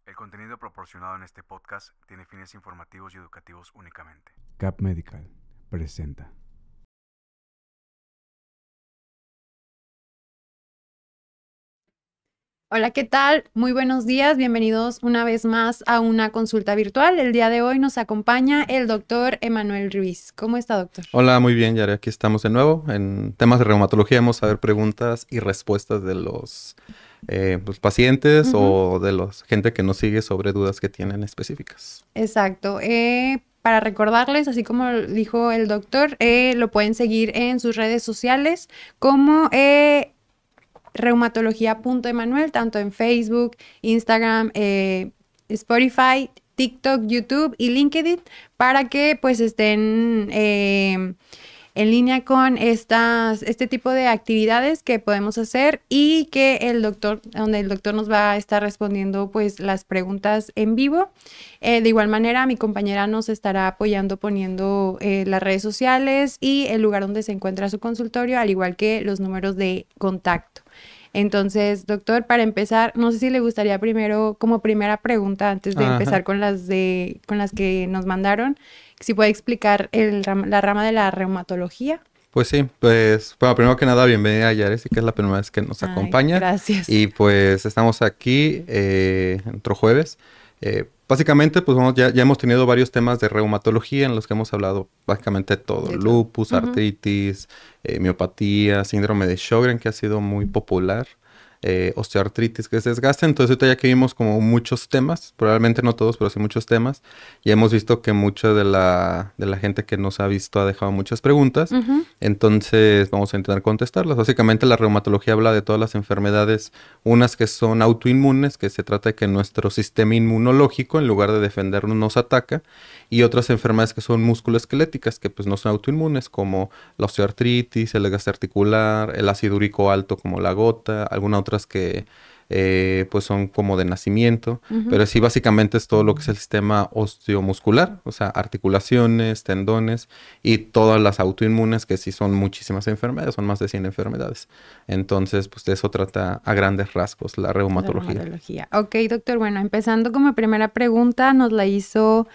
El contenido proporcionado en este podcast tiene fines informativos y educativos únicamente. CAP Medical presenta. Hola, ¿qué tal? Muy buenos días, bienvenidos una vez más a una consulta virtual. El día de hoy nos acompaña el doctor Emanuel Ruiz. ¿Cómo está, doctor? Hola, muy bien, Yara. Aquí estamos de nuevo en temas de reumatología. Vamos a ver preguntas y respuestas de los pacientes o de la gente que nos sigue sobre dudas que tienen específicas. Exacto. Para recordarles, así como dijo el doctor, lo pueden seguir en sus redes sociales como reumatología.emanuel, tanto en Facebook, Instagram, Spotify, TikTok, YouTube y LinkedIn, para que pues estén en línea con este tipo de actividades que podemos hacer y que donde el doctor nos va a estar respondiendo pues las preguntas en vivo. De igual manera, mi compañera nos estará apoyando poniendo las redes sociales y el lugar donde se encuentra su consultorio, al igual que los números de contacto. Entonces, doctor, para empezar, no sé si le gustaría primero, como primera pregunta, antes de empezar con las que nos mandaron, si puede explicar la rama de la reumatología. Pues sí, pues bueno, primero que nada, bienvenida Yares, que es la primera vez que nos acompaña. Gracias. Y pues estamos aquí otro jueves. Básicamente, pues ya hemos tenido varios temas de reumatología en los que hemos hablado básicamente todo. Lupus, artritis, miopatía, síndrome de Sjögren, que ha sido muy popular. Osteoartritis, que es desgaste. Entonces ahorita ya que vimos como muchos temas, probablemente no todos, pero sí muchos temas, y hemos visto que mucha de la gente que nos ha visto ha dejado muchas preguntas. Entonces vamos a intentar contestarlas. Básicamente la reumatología habla de todas las enfermedades, unas que son autoinmunes, que se trata de que nuestro sistema inmunológico, en lugar de defendernos, nos ataca, y otras enfermedades que son musculoesqueléticas, que pues no son autoinmunes, como la osteoartritis, el desgaste articular, el ácido úrico alto como la gota, algunas otras que pues son como de nacimiento, pero sí básicamente es todo lo que es el sistema osteomuscular, o sea, articulaciones, tendones y todas las autoinmunes, que sí son muchísimas enfermedades, son más de 100 enfermedades. Entonces, pues de eso trata a grandes rasgos la reumatología. Ok, doctor, bueno, empezando como primera pregunta, nos la hizo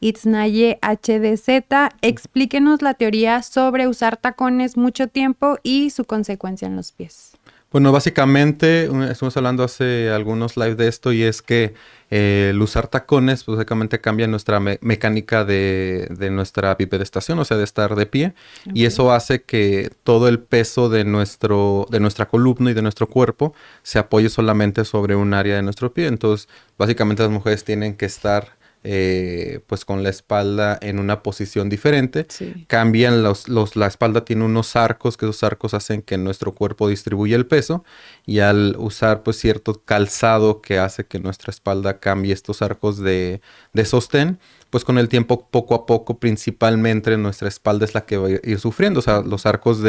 Itznaye HDZ. Explíquenos la teoría sobre usar tacones mucho tiempo y su consecuencia en los pies. Bueno, básicamente, estuvimos hablando hace algunos live de esto, y es que el usar tacones, pues, básicamente cambia nuestra mecánica de nuestra bipedestación, o sea, de estar de pie, y eso hace que todo el peso de nuestra columna y de nuestro cuerpo se apoye solamente sobre un área de nuestro pie. Entonces, básicamente las mujeres tienen que estar pues con la espalda en una posición diferente. Cambian la espalda tiene unos arcos, que esos arcos hacen que nuestro cuerpo distribuya el peso, y al usar pues cierto calzado que hace que nuestra espalda cambie estos arcos de sostén, pues con el tiempo, poco a poco, principalmente nuestra espalda es la que va a ir sufriendo. O sea, los arcos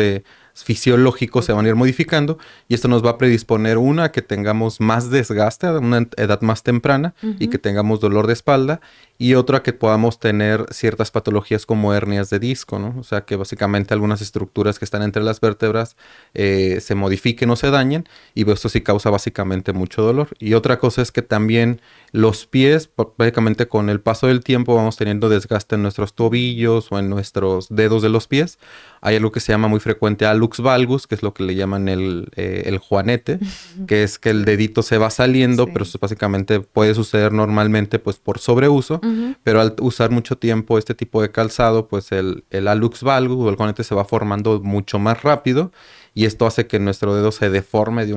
fisiológicos se van a ir modificando, y esto nos va a predisponer a que tengamos más desgaste a una edad más temprana y que tengamos dolor de espalda, y otra que podamos tener ciertas patologías como hernias de disco, ¿no? O sea, que básicamente algunas estructuras que están entre las vértebras se modifiquen o se dañen, y esto sí causa básicamente mucho dolor. Y otra cosa es que también los pies, básicamente con el paso del tiempo, vamos teniendo desgaste en nuestros tobillos o en nuestros dedos de los pies. Hay algo que se llama muy frecuente hallux valgus, que es lo que le llaman el juanete, que es que el dedito se va saliendo, pero eso básicamente puede suceder normalmente pues por sobreuso, pero al usar mucho tiempo este tipo de calzado, pues el hallux valgus o el juanete se va formando mucho más rápido, y esto hace que nuestro dedo se deforme de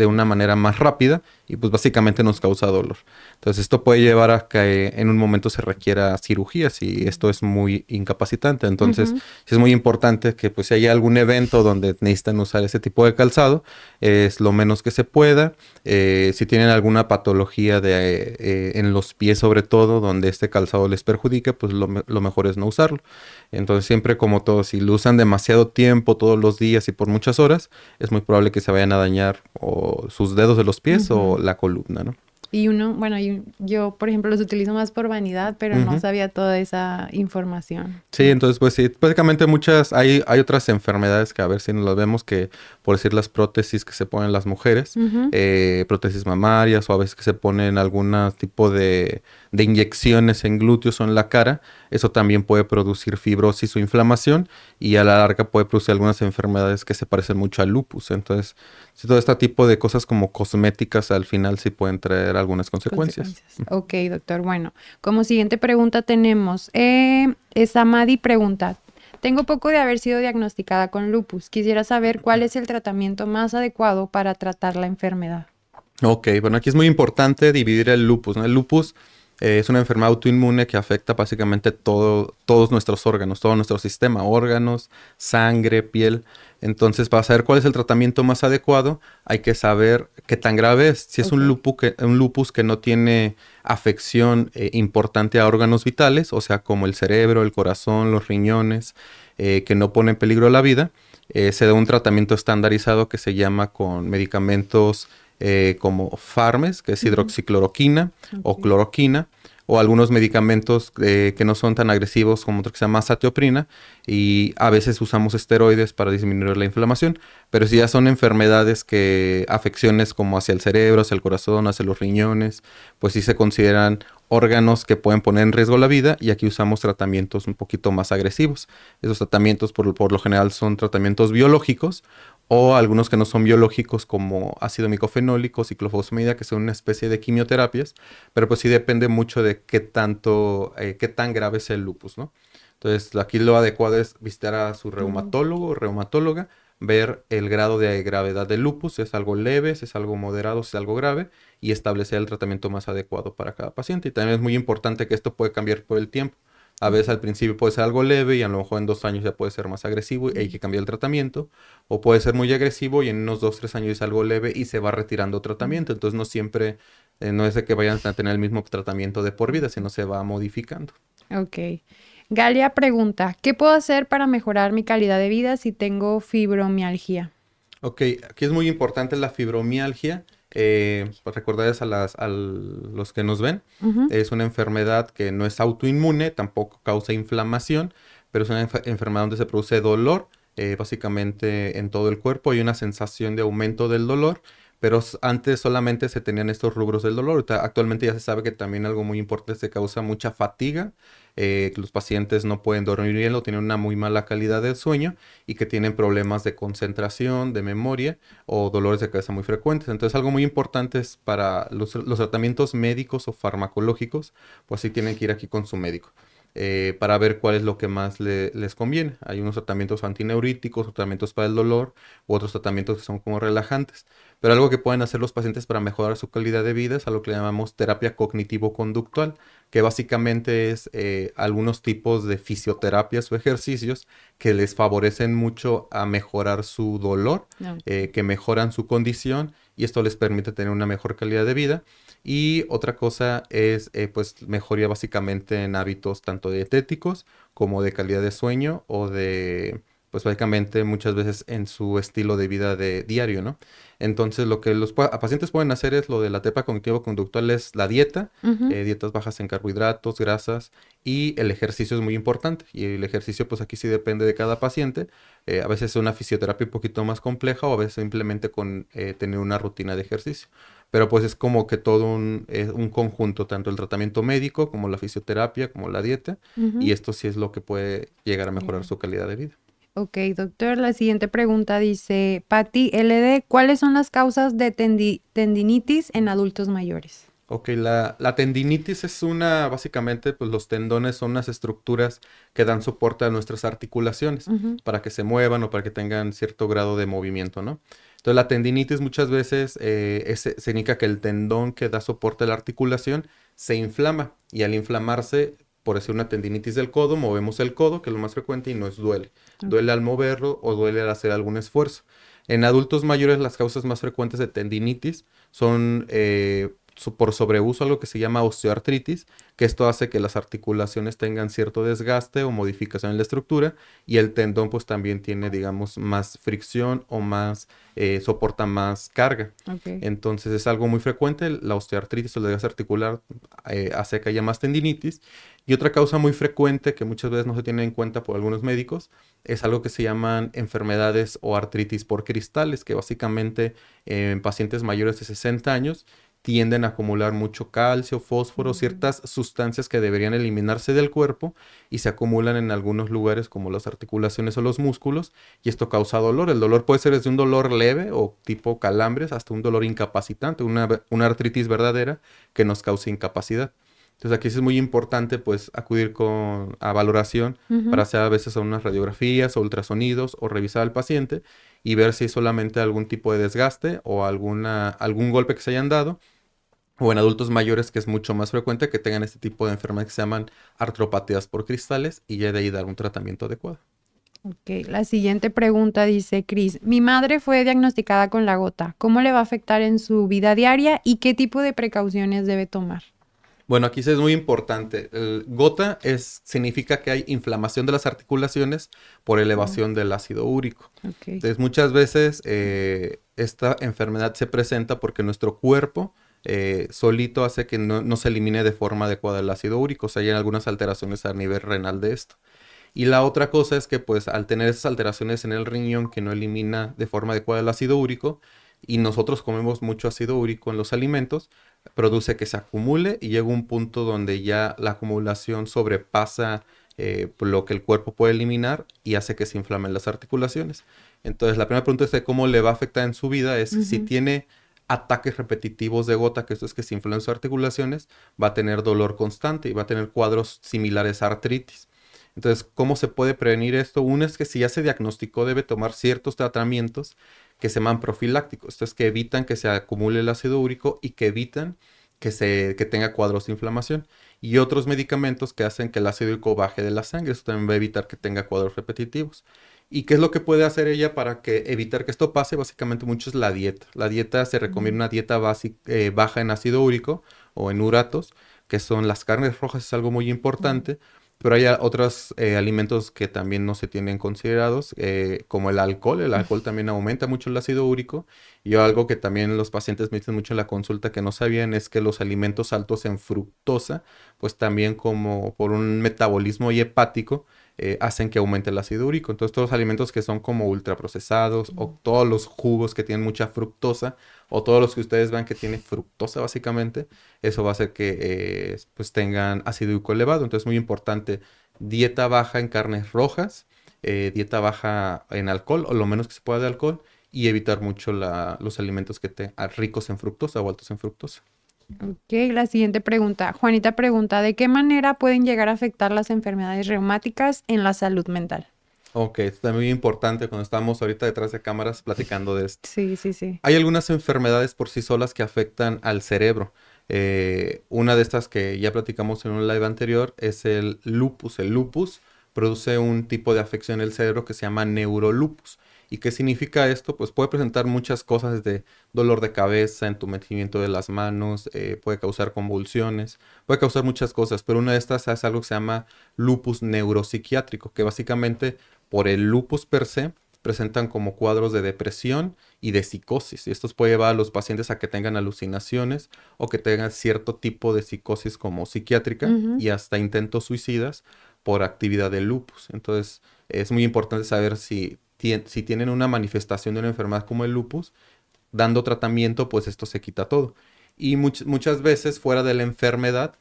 una manera más rápida, y pues básicamente nos causa dolor. Entonces esto puede llevar a que en un momento se requiera cirugías, y esto es muy incapacitante. Entonces sí es muy importante que pues si hay algún evento donde necesitan usar ese tipo de calzado, es lo menos que se pueda. Si tienen alguna patología en los pies sobre todo, donde este calzado les perjudica, pues lo mejor es no usarlo. Entonces siempre, como todo, si lo usan demasiado tiempo, todos los días y por muchas horas, es muy probable que se vayan a dañar o sus dedos de los pies o la columna, ¿no? Y yo, por ejemplo, los utilizo más por vanidad, pero no sabía toda esa información. Sí, entonces pues sí, prácticamente hay otras enfermedades que a ver si nos las vemos, que por decir las prótesis que se ponen las mujeres, prótesis mamarias, o a veces que se ponen algún tipo de inyecciones en glúteos o en la cara, eso también puede producir fibrosis o inflamación, y a la larga puede producir algunas enfermedades que se parecen mucho al lupus. Entonces, sí, todo este tipo de cosas como cosméticas al final sí pueden traer algunas consecuencias. Ok, doctor. Bueno, como siguiente pregunta tenemos, Samadi pregunta, tengo poco de haber sido diagnosticada con lupus. Quisiera saber cuál es el tratamiento más adecuado para tratar la enfermedad. Ok, bueno, aquí es muy importante dividir el lupus, ¿no? El lupus es una enfermedad autoinmune que afecta básicamente todos nuestros órganos, todo nuestro sistema, órganos, sangre, piel. Entonces, para saber cuál es el tratamiento más adecuado, hay que saber qué tan grave es. Si es un lupus que no tiene afección importante a órganos vitales, o sea, como el cerebro, el corazón, los riñones, que no pone en peligro la vida, se da un tratamiento estandarizado que se llama con medicamentos como Farmes, que es hidroxicloroquina o cloroquina, o algunos medicamentos que no son tan agresivos como otro que se llama azatioprina, y a veces usamos esteroides para disminuir la inflamación, pero si ya son enfermedades afecciones como hacia el cerebro, hacia el corazón, hacia los riñones, pues sí se consideran órganos que pueden poner en riesgo la vida, y aquí usamos tratamientos un poquito más agresivos. Esos tratamientos por lo general son tratamientos biológicos, o algunos que no son biológicos como ácido micofenólico, ciclofosfamida, que son una especie de quimioterapias, pero pues sí depende mucho de qué tan grave es el lupus, ¿no? Entonces aquí lo adecuado es visitar a su reumatólogo o reumatóloga, ver el grado de gravedad del lupus, si es algo leve, si es algo moderado, si es algo grave, y establecer el tratamiento más adecuado para cada paciente. Y también es muy importante que esto puede cambiar por el tiempo. A veces al principio puede ser algo leve y a lo mejor en 2 años ya puede ser más agresivo y hay que cambiar el tratamiento. O puede ser muy agresivo y en unos 2, 3 años es algo leve y se va retirando tratamiento. Entonces no siempre, no es de que vayan a tener el mismo tratamiento de por vida, sino se va modificando. Ok. Galia pregunta, ¿qué puedo hacer para mejorar mi calidad de vida si tengo fibromialgia? Ok, aquí es muy importante la fibromialgia. Pues recordarles a los que nos ven, es una enfermedad que no es autoinmune, tampoco causa inflamación, pero es una enfermedad donde se produce dolor, básicamente en todo el cuerpo. Hay una sensación de aumento del dolor, pero antes solamente se tenían estos rubros del dolor. Actualmente ya se sabe que también algo muy importante es que causa mucha fatiga, que los pacientes no pueden dormir bien o tienen una muy mala calidad del sueño, y que tienen problemas de concentración, de memoria o dolores de cabeza muy frecuentes. Entonces algo muy importante es para los tratamientos médicos o farmacológicos, pues sí tienen que ir aquí con su médico. Para ver cuál es lo que más les conviene. Hay unos tratamientos antineuríticos, tratamientos para el dolor, u otros tratamientos que son como relajantes. Pero algo que pueden hacer los pacientes para mejorar su calidad de vida es algo que le llamamos terapia cognitivo-conductual, que básicamente es algunos tipos de fisioterapias o ejercicios que les favorecen mucho a mejorar su dolor, que mejoran su condición, y esto les permite tener una mejor calidad de vida. Y otra cosa es pues mejoría básicamente en hábitos tanto dietéticos como de calidad de sueño, o de pues básicamente muchas veces en su estilo de vida de diario, ¿no? Entonces lo que los pacientes pueden hacer es lo de la terapia cognitivo-conductual, es la dieta, dietas bajas en carbohidratos, grasas, y el ejercicio es muy importante. Y el ejercicio pues aquí sí depende de cada paciente. A veces es una fisioterapia un poquito más compleja, o a veces simplemente con tener una rutina de ejercicio. Pero pues es como que todo un conjunto, tanto el tratamiento médico como la fisioterapia, como la dieta, y esto sí es lo que puede llegar a mejorar su calidad de vida. Ok, doctor, la siguiente pregunta dice, Patti LD, ¿cuáles son las causas de tendinitis en adultos mayores? Ok, la tendinitis es básicamente, pues los tendones son unas estructuras que dan soporte a nuestras articulaciones para que se muevan o para que tengan cierto grado de movimiento, ¿no? Entonces la tendinitis muchas veces significa que el tendón que da soporte a la articulación se inflama, y al inflamarse, por decir una tendinitis del codo, movemos el codo, que es lo más frecuente, y nos duele. Duele al moverlo o duele al hacer algún esfuerzo. En adultos mayores las causas más frecuentes de tendinitis son por sobreuso algo que se llama osteoartritis, que esto hace que las articulaciones tengan cierto desgaste o modificación en la estructura y el tendón pues también tiene, digamos, más fricción o más, soporta más carga. Ok. Entonces es algo muy frecuente, la osteoartritis o el desgaste articular hace que haya más tendinitis. Y otra causa muy frecuente que muchas veces no se tiene en cuenta por algunos médicos es algo que se llaman enfermedades o artritis por cristales, que básicamente en pacientes mayores de 60 años tienden a acumular mucho calcio, fósforo, ciertas sustancias que deberían eliminarse del cuerpo y se acumulan en algunos lugares como las articulaciones o los músculos y esto causa dolor. El dolor puede ser desde un dolor leve o tipo calambres hasta un dolor incapacitante, una artritis verdadera que nos causa incapacidad. Entonces aquí sí es muy importante pues acudir a valoración para hacer a veces unas radiografías o ultrasonidos o revisar al paciente y ver si es solamente algún tipo de desgaste o algún golpe que se hayan dado o en adultos mayores que es mucho más frecuente que tengan este tipo de enfermedades que se llaman artropatías por cristales y ya de ahí dar un tratamiento adecuado. Ok, la siguiente pregunta dice Cris, mi madre fue diagnosticada con la gota. ¿Cómo le va a afectar en su vida diaria y qué tipo de precauciones debe tomar? Bueno, aquí sí es muy importante. El gota significa que hay inflamación de las articulaciones por elevación del ácido úrico. Ok. Entonces, muchas veces esta enfermedad se presenta porque nuestro cuerpo solito hace que no se elimine de forma adecuada el ácido úrico. O sea, hay algunas alteraciones a nivel renal de esto. Y la otra cosa es que, pues, al tener esas alteraciones en el riñón que no elimina de forma adecuada el ácido úrico, y nosotros comemos mucho ácido úrico en los alimentos, produce que se acumule y llega un punto donde ya la acumulación sobrepasa lo que el cuerpo puede eliminar y hace que se inflamen las articulaciones. Entonces, la primera pregunta es de cómo le va a afectar en su vida es si tiene ataques repetitivos de gota, que esto es que se inflamen sus articulaciones, va a tener dolor constante y va a tener cuadros similares a artritis. Entonces, ¿cómo se puede prevenir esto? Uno es que si ya se diagnosticó, debe tomar ciertos tratamientos que se llaman profilácticos. Esto es que evitan que se acumule el ácido úrico y que evitan que tenga cuadros de inflamación. Y otros medicamentos que hacen que el ácido úrico baje de la sangre. Esto también va a evitar que tenga cuadros repetitivos. ¿Y qué es lo que puede hacer ella para evitar que esto pase? Básicamente mucho es la dieta. La dieta se recomienda una dieta baja en ácido úrico o en uratos, que son las carnes rojas, es algo muy importante. Pero hay otros alimentos que también no se tienen considerados, como el alcohol. El alcohol también aumenta mucho el ácido úrico. Y algo que también los pacientes me dicen mucho en la consulta que no sabían es que los alimentos altos en fructosa, pues también como por un metabolismo y hepático, hacen que aumente el ácido úrico. Entonces todos los alimentos que son como ultraprocesados o todos los jugos que tienen mucha fructosa o todos los que ustedes vean que tienen fructosa básicamente, eso va a hacer que pues tengan ácido úrico elevado. Entonces es muy importante dieta baja en carnes rojas, dieta baja en alcohol o lo menos que se pueda de alcohol y evitar mucho los alimentos que ricos en fructosa o altos en fructosa. Ok, la siguiente pregunta. Juanita pregunta, ¿de qué manera pueden llegar a afectar las enfermedades reumáticas en la salud mental? Ok, esto es muy importante cuando estamos ahorita detrás de cámaras platicando de esto. Sí, sí, sí. Hay algunas enfermedades por sí solas que afectan al cerebro. Una de estas que ya platicamos en un live anterior es el lupus. El lupus produce un tipo de afección en el cerebro que se llama neurolupus. ¿Y qué significa esto? Pues puede presentar muchas cosas desde dolor de cabeza, entumecimiento de las manos, puede causar convulsiones, puede causar muchas cosas, pero una de estas es algo que se llama lupus neuropsiquiátrico, que básicamente por el lupus per se presentan como cuadros de depresión y de psicosis. Y esto puede llevar a los pacientes a que tengan alucinaciones o que tengan cierto tipo de psicosis como psiquiátrica y hasta intentos suicidas por actividad del lupus. Entonces, es muy importante saber si tienen una manifestación de una enfermedad como el lupus, dando tratamiento, pues esto se quita todo. Y muchas veces fuera de la enfermedad,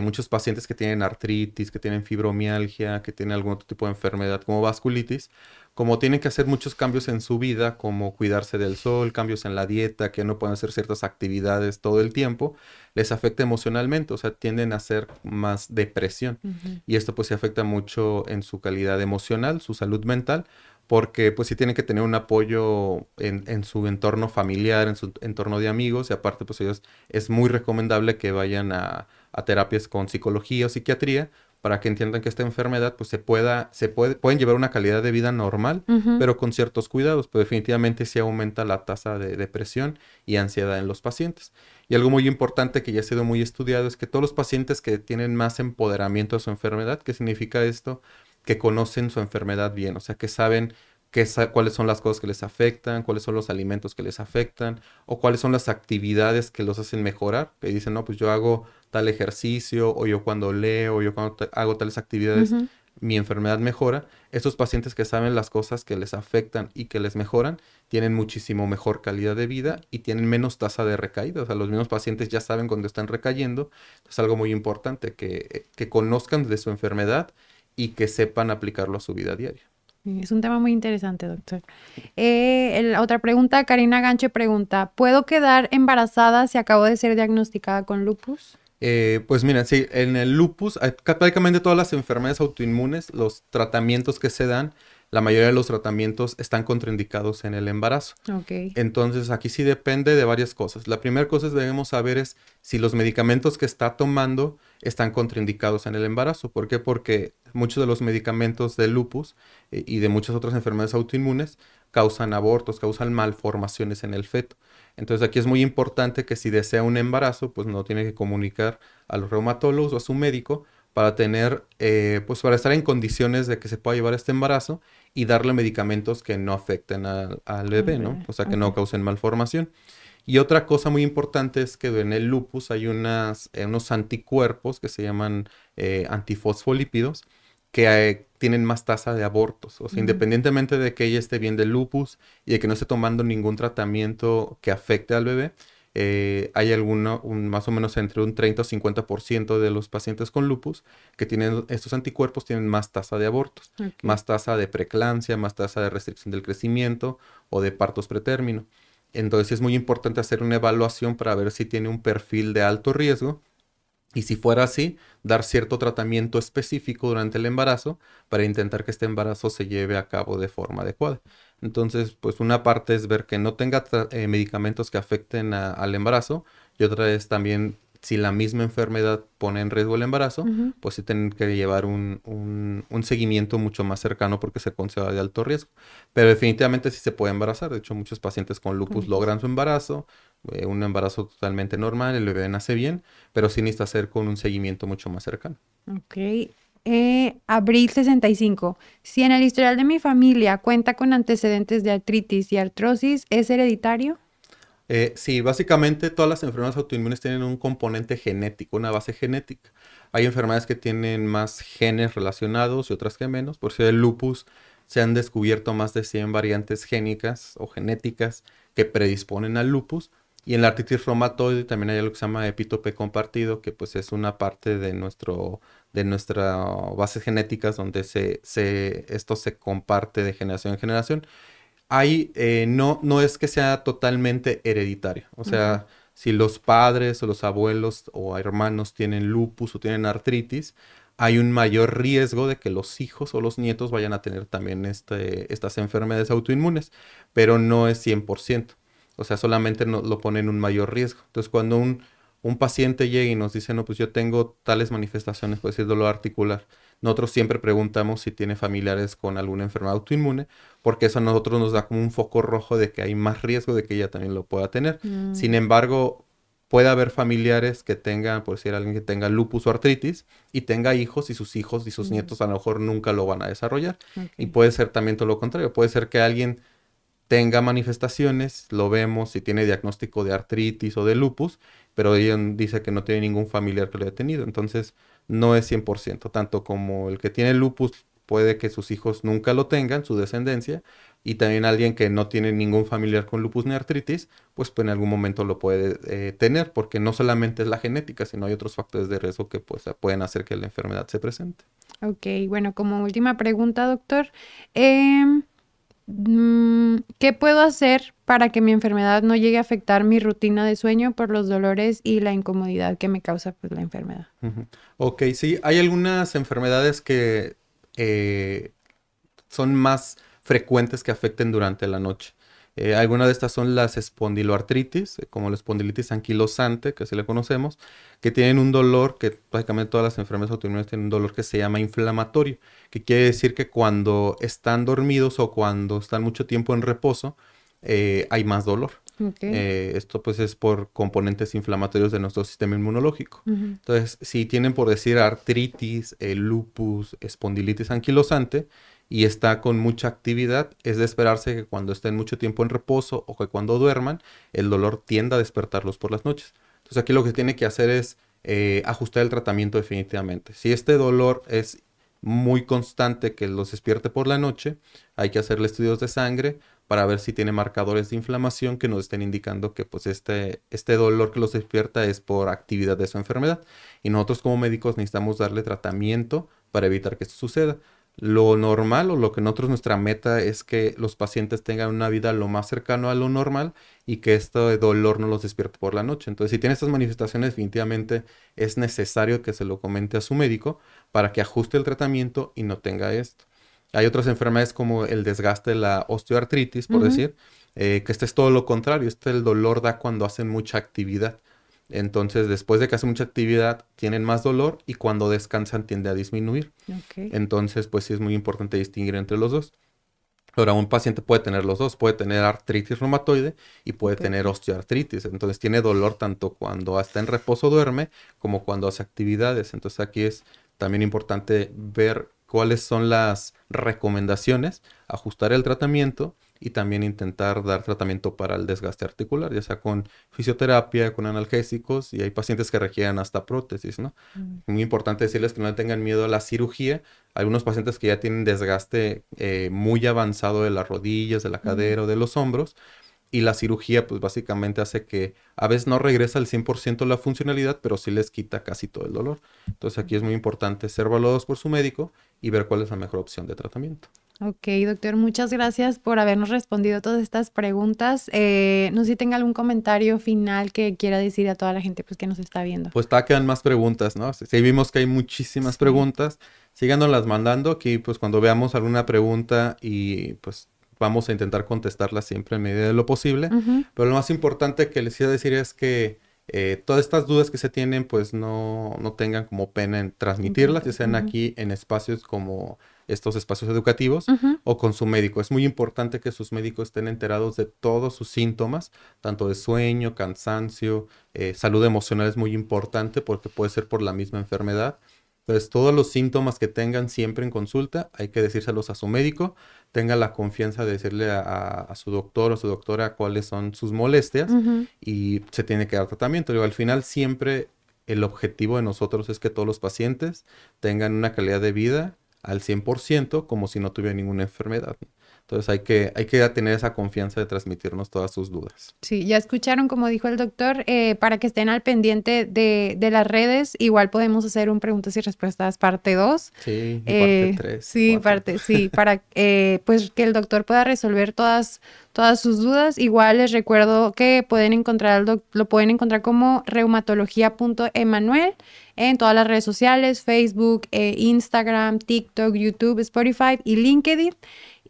muchos pacientes que tienen artritis, que tienen fibromialgia, que tienen algún otro tipo de enfermedad como vasculitis, como tienen que hacer muchos cambios en su vida, como cuidarse del sol, cambios en la dieta, que no pueden hacer ciertas actividades todo el tiempo, les afecta emocionalmente, o sea, tienden a hacer más depresión. Y esto pues se afecta mucho en su calidad emocional, su salud mental, porque pues sí tienen que tener un apoyo en su entorno familiar, en su entorno de amigos, y aparte pues ellos es muy recomendable que vayan a terapias con psicología o psiquiatría para que entiendan que esta enfermedad pues pueden llevar una calidad de vida normal, Ujú. pero con ciertos cuidados, pero definitivamente sí aumenta la tasa de depresión y ansiedad en los pacientes. Y algo muy importante que ya ha sido muy estudiado es que todos los pacientes que tienen más empoderamiento de su enfermedad, ¿qué significa esto? Que conocen su enfermedad bien, o sea, que saben cuáles son las cosas que les afectan, cuáles son los alimentos que les afectan, o cuáles son las actividades que los hacen mejorar, que dicen, no, pues yo hago tal ejercicio, o yo cuando leo, o yo cuando hago tales actividades, Ujú. mi enfermedad mejora. Estos pacientes que saben las cosas que les afectan y que les mejoran, tienen muchísimo mejor calidad de vida y tienen menos tasa de recaída. O sea, los mismos pacientes ya saben cuando están recayendo. Es algo muy importante que conozcan de su enfermedad y que sepan aplicarlo a su vida diaria. Es un tema muy interesante, doctor. Otra pregunta, Karina Ganche pregunta, ¿puedo quedar embarazada si acabo de ser diagnosticada con lupus? Pues mira, sí, en el lupus, prácticamente todas las enfermedades autoinmunes, los tratamientos que se dan, la mayoría de los tratamientos están contraindicados en el embarazo. Ok. Entonces, aquí sí depende de varias cosas. La primera cosa que debemos saber es si los medicamentos que está tomando están contraindicados en el embarazo. ¿Por qué? Porque muchos de los medicamentos de lupus y de muchas otras enfermedades autoinmunes causan abortos, causan malformaciones en el feto. Entonces, aquí es muy importante que si desea un embarazo, pues no tiene que comunicar a los reumatólogos o a su médico para tener, pues para estar en condiciones de que se pueda llevar este embarazo y darle medicamentos que no afecten al bebé, ¿no? O sea, que no Ok. causen malformación. Y otra cosa muy importante es que en el lupus hay unos anticuerpos que se llaman antifosfolípidos que tienen más tasa de abortos. O sea, independientemente de que ella esté bien del lupus y de que no esté tomando ningún tratamiento que afecte al bebé, hay más o menos entre un 30 o 50% de los pacientes con lupus que tienen estos anticuerpos tienen más tasa de abortos, Ok. más tasa de preeclampsia, más tasa de restricción del crecimiento o de partos pretérmino. Entonces es muy importante hacer una evaluación para ver si tiene un perfil de alto riesgo y si fuera así, dar cierto tratamiento específico durante el embarazo para intentar que este embarazo se lleve a cabo de forma adecuada. Entonces, pues una parte es ver que no tenga medicamentos que afecten al embarazo y otra es también si la misma enfermedad pone en riesgo el embarazo, Ujú. pues sí tienen que llevar un seguimiento mucho más cercano porque se considera de alto riesgo. Pero definitivamente sí se puede embarazar. De hecho, muchos pacientes con lupus logran su embarazo, un embarazo totalmente normal, el bebé nace bien, pero sí necesita hacer con un seguimiento mucho más cercano. Ok. Abril 65. Si en el historial de mi familia cuenta con antecedentes de artritis y artrosis, ¿es hereditario? Sí, básicamente todas las enfermedades autoinmunes tienen un componente genético, una base genética. Hay enfermedades que tienen más genes relacionados y otras que menos. Por si el lupus se han descubierto más de 100 variantes génicas o genéticas que predisponen al lupus. Y en la artritis reumatoide también hay algo que se llama epítope compartido, que pues es una parte de nuestra bases genéticas donde esto se comparte de generación en generación. No es que sea totalmente hereditario. O sea, si los padres o los abuelos o hermanos tienen lupus o tienen artritis, hay un mayor riesgo de que los hijos o los nietos vayan a tener también estas enfermedades autoinmunes, pero no es 100%. O sea, solamente lo pone en un mayor riesgo. Entonces, cuando un paciente llega y nos dice, no, pues yo tengo tales manifestaciones, puede ser dolor articular, nosotros siempre preguntamos si tiene familiares con alguna enfermedad autoinmune, porque eso a nosotros nos da como un foco rojo de que hay más riesgo de que ella también lo pueda tener. Sin embargo, puede haber familiares que tengan, por decir alguien que tenga lupus o artritis y tenga hijos y sus nietos a lo mejor nunca lo van a desarrollar. Ok. Y puede ser también todo lo contrario. Puede ser que alguien tenga manifestaciones, lo vemos si tiene diagnóstico de artritis o de lupus, pero ella dice que no tiene ningún familiar que lo haya tenido. Entonces, no es 100%, tanto como el que tiene lupus puede que sus hijos nunca lo tengan, su descendencia, y también alguien que no tiene ningún familiar con lupus ni artritis, pues en algún momento lo puede tener, porque no solamente es la genética, sino hay otros factores de riesgo que pues, pueden hacer que la enfermedad se presente. Ok, bueno, como última pregunta, doctor, ¿qué puedo hacer para que mi enfermedad no llegue a afectar mi rutina de sueño por los dolores y la incomodidad que me causa pues, la enfermedad? Ujú. Ok, sí, hay algunas enfermedades que son más frecuentes que afecten durante la noche. Algunas de estas son las espondiloartritis, como la espondilitis anquilosante, que así le conocemos, que tienen un dolor, que básicamente todas las enfermedades autoinmunes tienen un dolor que se llama inflamatorio, que quiere decir que cuando están dormidos o cuando están mucho tiempo en reposo, hay más dolor. Esto pues es por componentes inflamatorios de nuestro sistema inmunológico. Entonces, si tienen por decir artritis, lupus, espondilitis anquilosante y está con mucha actividad, es de esperarse que cuando estén mucho tiempo en reposo o que cuando duerman, el dolor tienda a despertarlos por las noches. Entonces, aquí lo que tiene que hacer es ajustar el tratamiento definitivamente. Si este dolor es muy constante que los despierte por la noche, hay que hacerle estudios de sangre para ver si tiene marcadores de inflamación que nos estén indicando que pues este dolor que los despierta es por actividad de su enfermedad. Y nosotros como médicos necesitamos darle tratamiento para evitar que esto suceda. Lo normal o lo que nosotros nuestra meta es que los pacientes tengan una vida lo más cercano a lo normal y que este dolor no los despierte por la noche. Entonces, si tiene estas manifestaciones, definitivamente es necesario que se lo comente a su médico para que ajuste el tratamiento y no tenga esto. Hay otras enfermedades como el desgaste de la osteoartritis, por decir, que este es todo lo contrario. El dolor da cuando hacen mucha actividad. Entonces, después de que hacen mucha actividad, tienen más dolor y cuando descansan tiende a disminuir. Entonces, pues sí es muy importante distinguir entre los dos. Ahora, un paciente puede tener los dos, puede tener artritis reumatoide y puede tener osteoartritis. Entonces, tiene dolor tanto cuando está en reposo duerme como cuando hace actividades. Entonces, aquí es también importante ver cuáles son las recomendaciones, ajustar el tratamiento y también intentar dar tratamiento para el desgaste articular, ya sea con fisioterapia, con analgésicos, y hay pacientes que requieren hasta prótesis, ¿no? Muy importante decirles que no le tengan miedo a la cirugía. Algunos pacientes que ya tienen desgaste muy avanzado de las rodillas, de la cadera o de los hombros, y la cirugía pues básicamente hace que a veces no regresa al 100% la funcionalidad, pero sí les quita casi todo el dolor. Entonces aquí es muy importante ser evaluados por su médico y ver cuál es la mejor opción de tratamiento. Ok, doctor, muchas gracias por habernos respondido todas estas preguntas. No sé si tenga algún comentario final que quiera decir a toda la gente pues, que nos está viendo. Pues quedan más preguntas, ¿no? Sí, vimos que hay muchísimas preguntas. Síganoslas mandando aquí, pues cuando veamos alguna pregunta y pues vamos a intentar contestarlas siempre en medida de lo posible. Pero lo más importante que les quiero decir es que todas estas dudas que se tienen, pues no tengan como pena en transmitirlas, ya sean aquí en espacios como estos espacios educativos o con su médico. Es muy importante que sus médicos estén enterados de todos sus síntomas, tanto de sueño, cansancio, salud emocional es muy importante porque puede ser por la misma enfermedad. Entonces, todos los síntomas que tengan siempre en consulta, hay que decírselos a su médico. Tenga la confianza de decirle a su doctor o su doctora cuáles son sus molestias y se tiene que dar tratamiento. Al final, siempre el objetivo de nosotros es que todos los pacientes tengan una calidad de vida al 100% como si no tuvieran ninguna enfermedad. Entonces hay que tener esa confianza de transmitirnos todas sus dudas. Sí, ya escucharon como dijo el doctor, para que estén al pendiente de las redes, igual podemos hacer un preguntas y respuestas parte 2. Sí, y parte 3. Sí, 4. Para pues que el doctor pueda resolver todas sus dudas. Igual les recuerdo que pueden encontrar lo pueden encontrar como reumatología.emanuel en todas las redes sociales, Facebook, Instagram, TikTok, YouTube, Spotify y LinkedIn.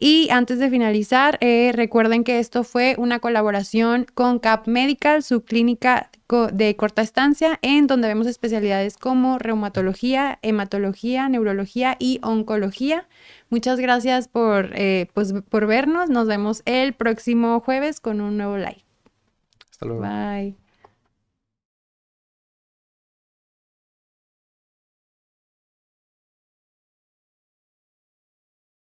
Y antes de finalizar, recuerden que esto fue una colaboración con CAP Medical, su clínica de corta estancia, en donde vemos especialidades como reumatología, hematología, neurología y oncología. Muchas gracias por vernos. Nos vemos el próximo jueves con un nuevo live. Hasta luego. Bye.